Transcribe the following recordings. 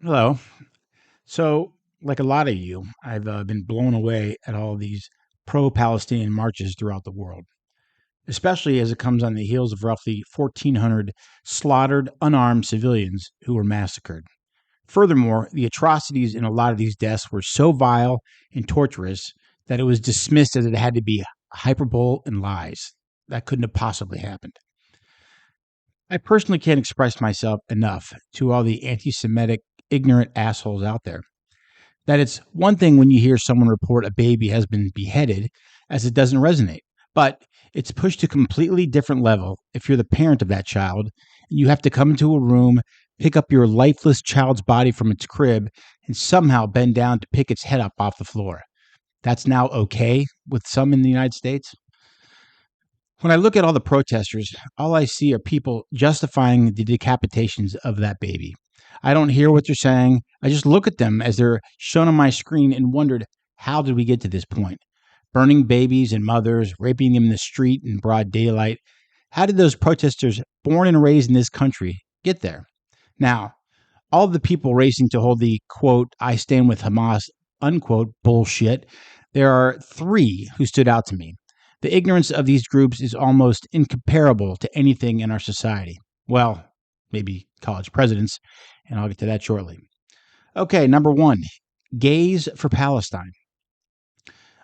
Hello. So, like a lot of you, I've been blown away at all these pro Palestinian marches throughout the world, especially as it comes on the heels of roughly 1,400 slaughtered, unarmed civilians who were massacred. Furthermore, the atrocities in a lot of these deaths were so vile and torturous that it was dismissed as it had to be hyperbole and lies. That couldn't have possibly happened. I personally can't express myself enough to all the anti Semitic, ignorant assholes out there that it's one thing when you hear someone report a baby has been beheaded, as it doesn't resonate. But it's pushed to a completely different level if you're the parent of that child and you have to come into a room, pick up your lifeless child's body from its crib, and somehow bend down to pick its head up off the floor. That's now okay with some in the United States. When I look at all the protesters, all I see are people justifying the decapitations of that baby. I don't hear what they're saying. I just look at them as they're shown on my screen and wondered, how did we get to this point? Burning babies and mothers, raping them in the street in broad daylight. How did those protesters, born and raised in this country, get there? Now, all the people racing to hold the quote, I stand with Hamas, unquote, bullshit, there are three who stood out to me. The ignorance of these groups is almost incomparable to anything in our society. Well, maybe college presidents, and I'll get to that shortly. Okay, number one, gays for Palestine.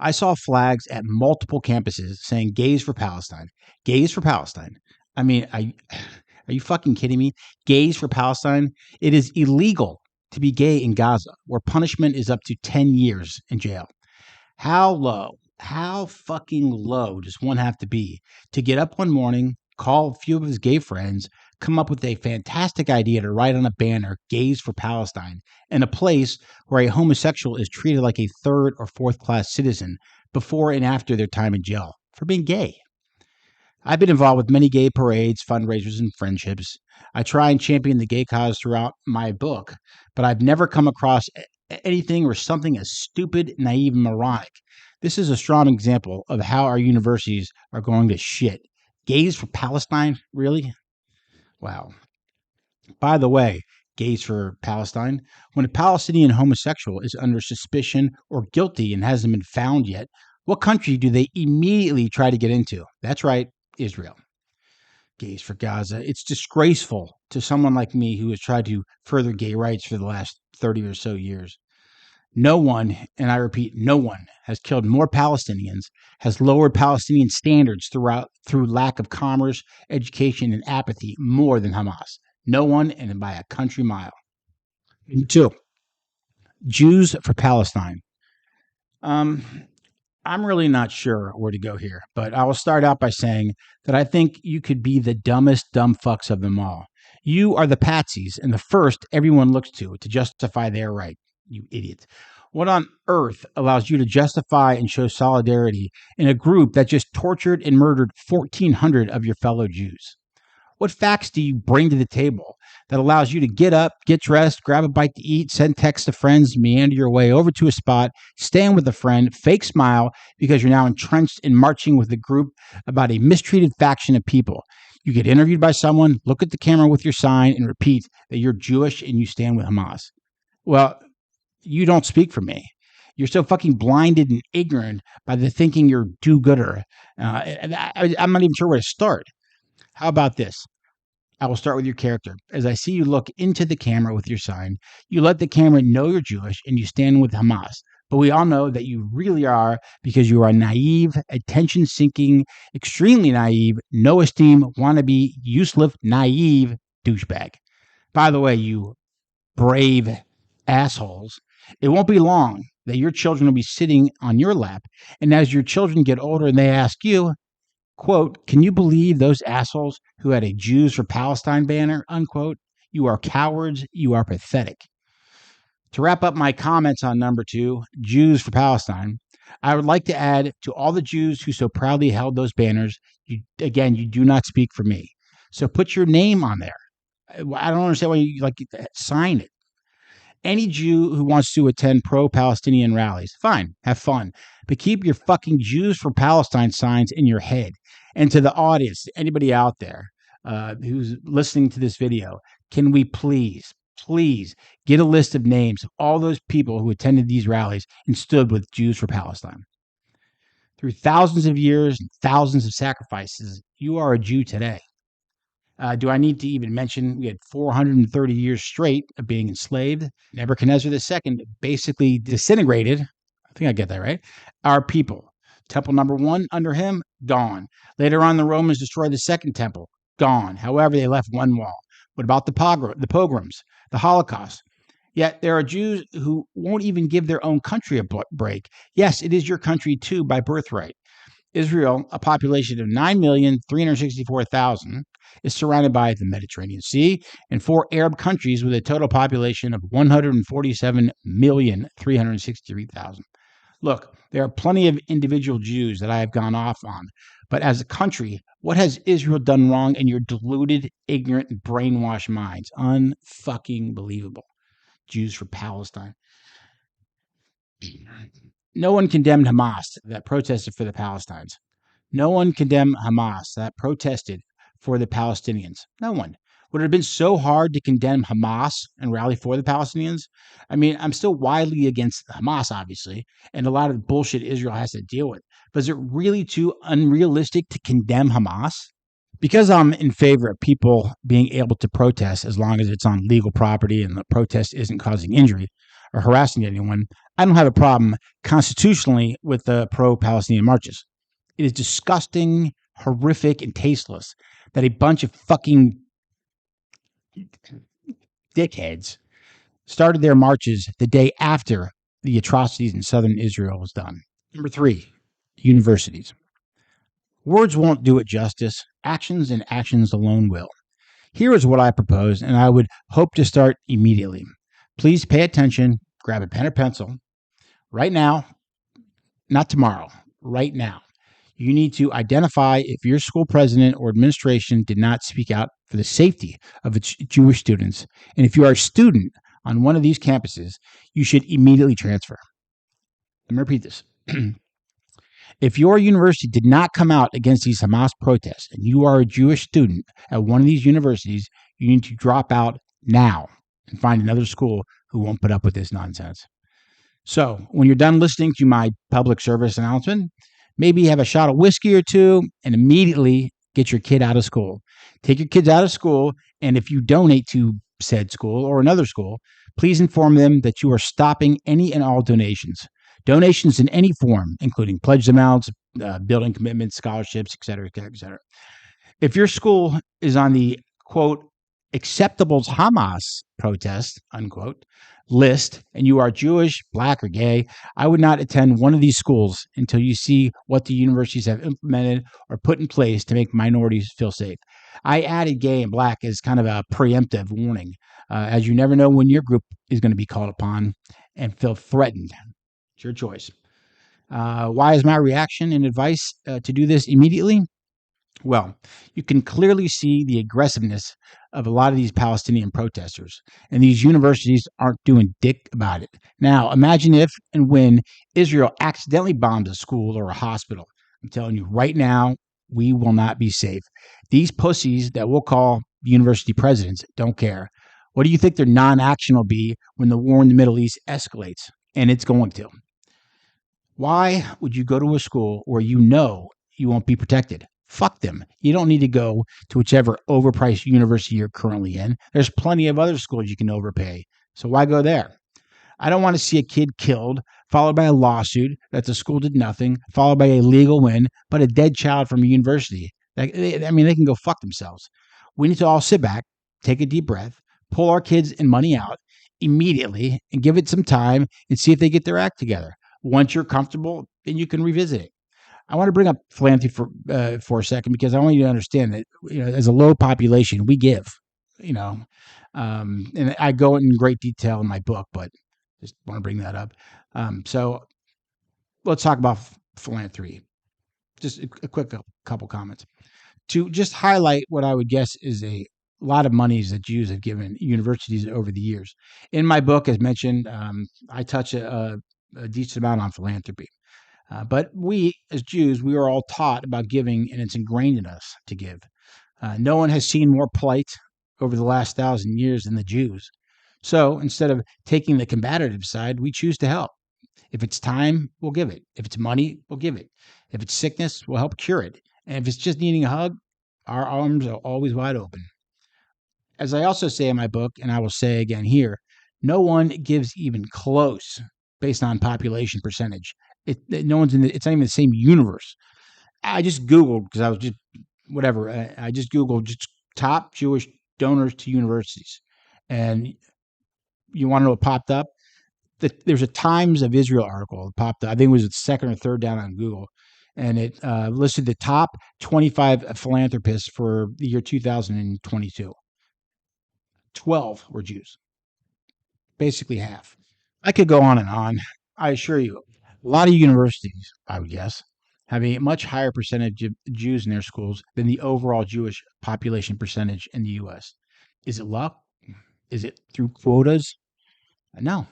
I saw flags at multiple campuses saying gays for Palestine. Gays for Palestine. I mean, are you fucking kidding me? Gays for Palestine? It is illegal to be gay in Gaza, where punishment is up to 10 years in jail. How low, how fucking low does one have to be to get up one morning, call a few of his gay friends, come up with a fantastic idea to write on a banner, gays for Palestine, in a place where a homosexual is treated like a third or fourth class citizen before and after their time in jail for being gay? I've been involved with many gay parades, fundraisers, and friendships. I try and champion the gay cause throughout my book, but I've never come across anything or something as stupid, naive, and moronic. This is a strong example of how our universities are going to shit. Gays for Palestine? Really? Wow. By the way, gays for Palestine, when a Palestinian homosexual is under suspicion or guilty and hasn't been found yet, what country do they immediately try to get into? That's right, Israel. Gays for Gaza. It's disgraceful to someone like me who has tried to further gay rights for the last 30 or so years. No one, and I repeat, no one has killed more Palestinians, has lowered Palestinian standards through lack of commerce, education, and apathy more than Hamas. No one, and by a country mile. Two, Jews for Palestine. Um, I'm really not sure where to go here, but I will start out by saying that I think you could be the dumbest dumb fucks of them all. You are the patsies and the first everyone looks to justify their right. You idiot. What on earth allows you to justify and show solidarity in a group that just tortured and murdered 1,400 of your fellow Jews? What facts do you bring to the table that allows you to get up, get dressed, grab a bite to eat, send texts to friends, meander your way over to a spot, stand with a friend, fake smile because you're now entrenched in marching with a group about a mistreated faction of people? You get interviewed by someone, look at the camera with your sign, and repeat that you're Jewish and you stand with Hamas. Well, you don't speak for me. You're so fucking blinded and ignorant by the thinking you're do-gooder. I'm not even sure where to start. How about this? I will start with your character. As I see you look into the camera with your sign, you let the camera know you're Jewish and you stand with Hamas. But we all know that you really are because you are a naive, attention-seeking, extremely naive, no esteem, wannabe, useless, naive douchebag. By the way, you brave assholes, it won't be long that your children will be sitting on your lap. And as your children get older and they ask you, quote, can you believe those assholes who had a Jews for Palestine banner, unquote? You are cowards. You are pathetic. To wrap up my comments on number two, Jews for Palestine, I would like to add to all the Jews who so proudly held those banners, you do not speak for me. So put your name on there. I don't understand why you sign it. Any Jew who wants to attend pro-Palestinian rallies, fine, have fun. But keep your fucking Jews for Palestine signs in your head. And to the audience, anybody out there who's listening to this video, can we please Please get a list of names of all those people who attended these rallies and stood with Jews for Palestine. Through thousands of years and thousands of sacrifices, you are a Jew today. Do I need to even mention we had 430 years straight of being enslaved? Nebuchadnezzar II basically disintegrated, I think I get that right, our people. Temple number 1 under him, gone. Later on, the Romans destroyed the second temple, gone. However, they left one wall. What about the pogroms, the Holocaust? Yet there are Jews who won't even give their own country a break. Yes, it is your country too by birthright. Israel, a population of 9,364,000, is surrounded by the Mediterranean Sea and 4 Arab countries with a total population of 147,363,000. Look, there are plenty of individual Jews that I have gone off on, but as a country, what has Israel done wrong in your deluded, ignorant, and brainwashed minds? Unfucking believable. Jews for Palestine. No one condemned Hamas that protested for the Palestinians. No one condemned Hamas that protested for the Palestinians. No one. Would it have been so hard to condemn Hamas and rally for the Palestinians? I mean, I'm still widely against Hamas, obviously, and a lot of the bullshit Israel has to deal with. But is it really too unrealistic to condemn Hamas? Because I'm in favor of people being able to protest as long as it's on legal property and the protest isn't causing injury or harassing anyone, I don't have a problem constitutionally with the pro-Palestinian marches. It is disgusting, horrific, and tasteless that a bunch of fucking dickheads started their marches the day after the atrocities in southern Israel was done. Number 3, universities. Words won't do it justice. Actions and actions alone will. Here is what I propose, and I would hope to start immediately. Please pay attention, grab a pen or pencil. Right now, not tomorrow, right now. You need to identify if your school president or administration did not speak out for the safety of its Jewish students. And if you are a student on one of these campuses, you should immediately transfer. Let me repeat this. If your university did not come out against these Hamas protests and you are a Jewish student at one of these universities, you need to drop out now and find another school who won't put up with this nonsense. So when you're done listening to my public service announcement, maybe have a shot of whiskey or two and immediately get your kid out of school. Take your kids out of school, and if you donate to said school or another school, please inform them that you are stopping any and all donations. Donations in any form, including pledged amounts, building commitments, scholarships, et cetera, et cetera. If your school is on the, quote, acceptable Hamas protest, unquote, list, and you are Jewish, black, or gay, I would not attend one of these schools until you see what the universities have implemented or put in place to make minorities feel safe. I added gay and black as kind of a preemptive warning, as you never know when your group is going to be called upon and feel threatened. It's your choice. Why is my reaction and advice to do this immediately? Well, you can clearly see the aggressiveness of a lot of these Palestinian protesters, and these universities aren't doing dick about it. Now, imagine if and when Israel accidentally bombs a school or a hospital. I'm telling you right now, we will not be safe. These pussies that we'll call university presidents don't care. What do you think their non-action will be when the war in the Middle East escalates? And it's going to. Why would you go to a school where you know you won't be protected? Fuck them. You don't need to go to whichever overpriced university you're currently in. There's plenty of other schools you can overpay. So why go there? I don't want to see a kid killed, followed by a lawsuit that the school did nothing, followed by a legal win, but a dead child from a university. They can go fuck themselves. We need to all sit back, take a deep breath, pull our kids and money out immediately, and give it some time and see if they get their act together. Once you're comfortable, then you can revisit it. I want to bring up philanthropy for a second because I want you to understand that as a low population, we give. And I go in great detail in my book, but just want to bring that up. So let's talk about philanthropy. Just a quick couple comments to just highlight what I would guess is a lot of monies that Jews have given universities over the years. In my book, as mentioned, I touch a decent amount on philanthropy. But we, as Jews, we are all taught about giving, and it's ingrained in us to give. No one has seen more plight over the last 1,000 years than the Jews. So instead of taking the combative side, we choose to help. If it's time, we'll give it. If it's money, we'll give it. If it's sickness, we'll help cure it. And if it's just needing a hug, our arms are always wide open. As I also say in my book, and I will say again here, no one gives even close based on population percentage. No one's in it's not even the same universe. I just Googled because I was just whatever. I just Googled just top Jewish donors to universities. And you want to know what popped up? There's a Times of Israel article that popped up. I think it was the second or third down on Google. And it listed the top 25 philanthropists for the year 2022. 12 were Jews, basically half. I could go on and on. I assure you, a lot of universities, I would guess, have a much higher percentage of Jews in their schools than the overall Jewish population percentage in the U.S. Is it luck? Is it through quotas? No.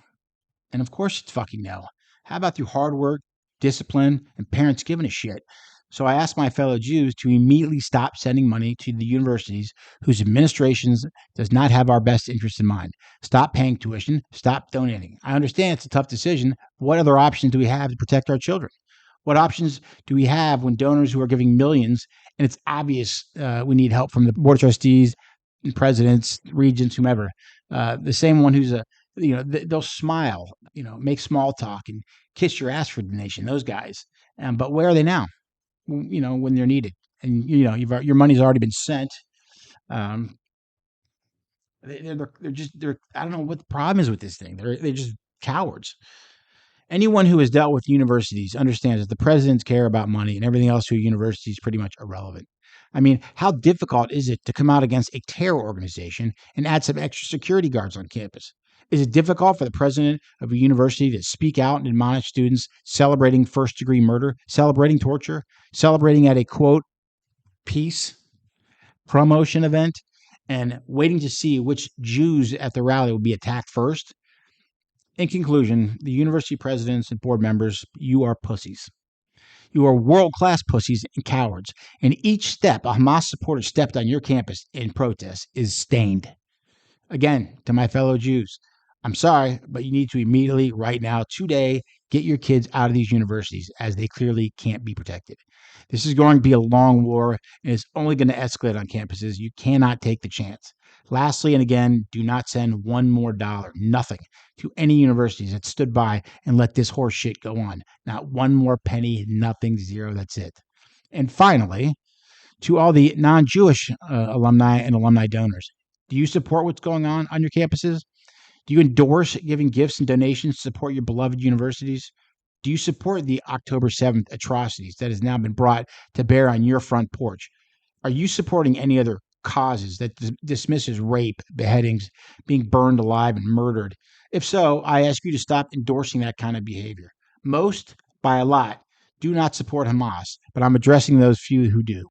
And of course it's fucking no. How about through hard work, discipline, and parents giving a shit? So I asked my fellow Jews to immediately stop sending money to the universities whose administrations does not have our best interest in mind. Stop paying tuition, stop donating. I understand it's a tough decision. What other options do we have to protect our children? What options do we have when donors who are giving millions, and it's obvious we need help from the board of trustees, presidents, regents, whomever. The same one who's they'll smile, make small talk and kiss your ass for donation. Those guys, but where are they now? When they're needed, and your money's already been sent. Um, they're I don't know what the problem is with this thing. They're just cowards. Anyone who has dealt with universities understands that the presidents care about money and everything else to a university is pretty much irrelevant. I mean, how difficult is it to come out against a terror organization and add some extra security guards on campus? Is it difficult for the president of a university to speak out and admonish students celebrating first degree murder, celebrating torture, celebrating at a quote, peace promotion event, and waiting to see which Jews at the rally will be attacked first? In conclusion, the university presidents and board members, you are pussies. You are world-class pussies and cowards, and each step a Hamas supporter stepped on your campus in protest is stained. Again, to my fellow Jews, I'm sorry, but you need to immediately, right now, today, get your kids out of these universities as they clearly can't be protected. This is going to be a long war, and it's only going to escalate on campuses. You cannot take the chance. Lastly, and again, do not send one more dollar, nothing, to any universities that stood by and let this horse shit go on. Not one more penny, nothing, zero, that's it. And finally, to all the non-Jewish alumni and alumni donors, do you support what's going on your campuses? Do you endorse giving gifts and donations to support your beloved universities? Do you support the October 7th atrocities that has now been brought to bear on your front porch? Are you supporting any other causes that dismisses rape, beheadings, being burned alive and murdered? If so, I ask you to stop endorsing that kind of behavior. Most, by a lot, do not support Hamas, but I'm addressing those few who do.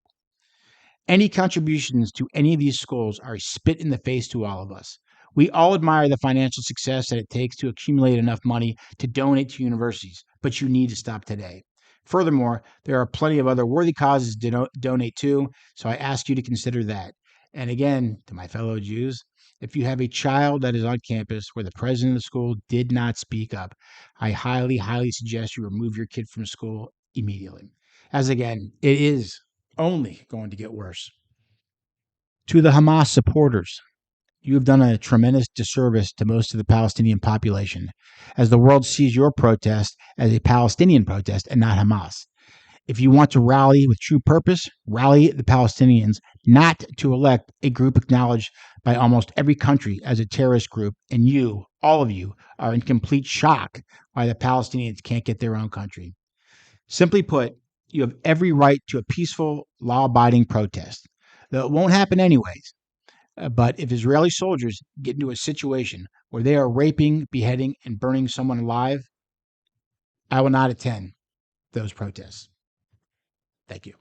Any contributions to any of these schools are a spit in the face to all of us. We all admire the financial success that it takes to accumulate enough money to donate to universities, but you need to stop today. Furthermore, there are plenty of other worthy causes to donate to, so I ask you to consider that. And again, to my fellow Jews, if you have a child that is on campus where the president of the school did not speak up, I highly, highly suggest you remove your kid from school immediately. As again, it is only going to get worse. To the Hamas supporters, you have done a tremendous disservice to most of the Palestinian population, as the world sees your protest as a Palestinian protest and not Hamas. If you want to rally with true purpose, rally the Palestinians, not to elect a group acknowledged by almost every country as a terrorist group, and you, all of you, are in complete shock why the Palestinians can't get their own country. Simply put, you have every right to a peaceful, law-abiding protest, though it won't happen anyways. But if Israeli soldiers get into a situation where they are raping, beheading, and burning someone alive, I will not attend those protests. Thank you.